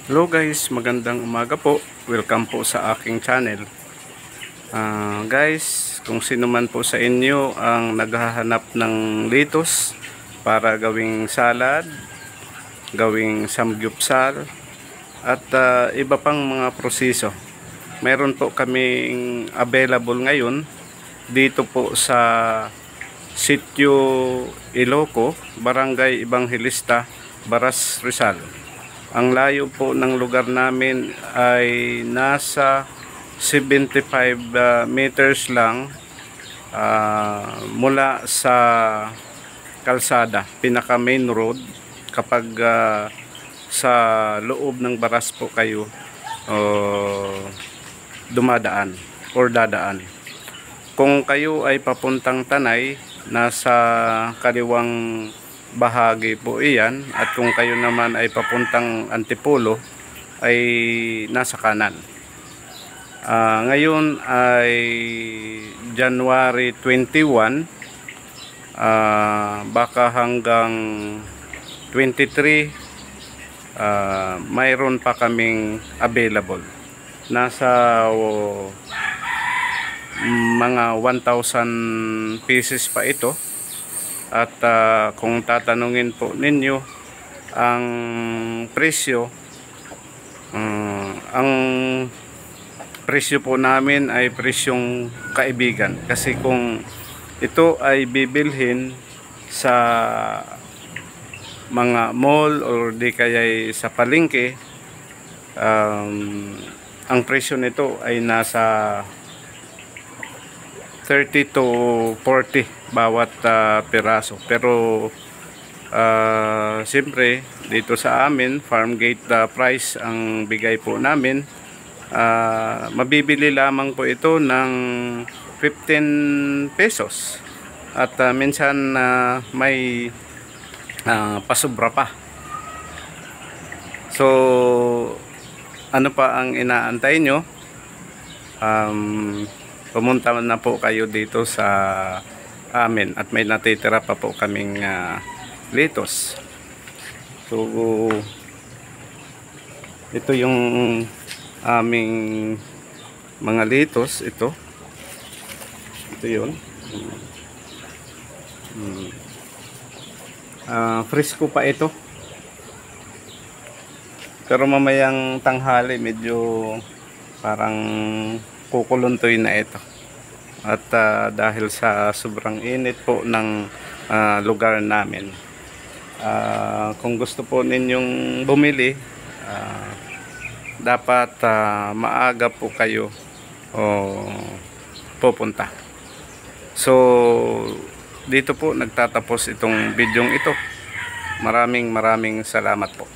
Hello guys, magandang umaga po. Welcome po sa aking channel. Guys, kung sino man po sa inyo ang naghahanap ng litos para gawing salad, gawing samgyupsal, at iba pang mga proseso, meron po kaming available ngayon dito po sa Sitio Iloco, Barangay Evangelista, Baras, Rizal. Ang layo po ng lugar namin ay nasa 75 meters lang mula sa kalsada, pinaka main road. Kapag sa loob ng Baras po kayo dumadaan or dadaan. Kung kayo ay papuntang Tanay, nasa kaliwang bahagi po iyan, at kung kayo naman ay papuntang Antipolo ay nasa kanan. Ngayon ay January 21, baka hanggang 23 mayroon pa kaming available. Nasa mga 1,000 pieces pa ito. At kung tatanungin po ninyo ang presyo, ang presyo po namin ay presyong kaibigan. Kasi kung ito ay bibilhin sa mga mall or di kaya sa palengke, ang presyo nito ay nasa 30 to 40 bawat piraso. Pero siyempre dito sa amin, farm gate price ang bigay po namin. Mabibili lamang po ito ng 15 pesos. At minsan may pasobra pa. So ano pa ang inaantay nyo? Pumunta na po kayo dito sa amin at may natitira pa po kaming litos. So ito yung aming mga litos. Ito yun. Fresco pa ito, pero mamayang tanghali medyo parang kukuluntoy na ito. At dahil sa sobrang init po ng lugar namin, kung gusto po ninyong bumili, dapat maaga po kayo pupunta. So dito po nagtatapos itong bidyong ito. Maraming salamat po.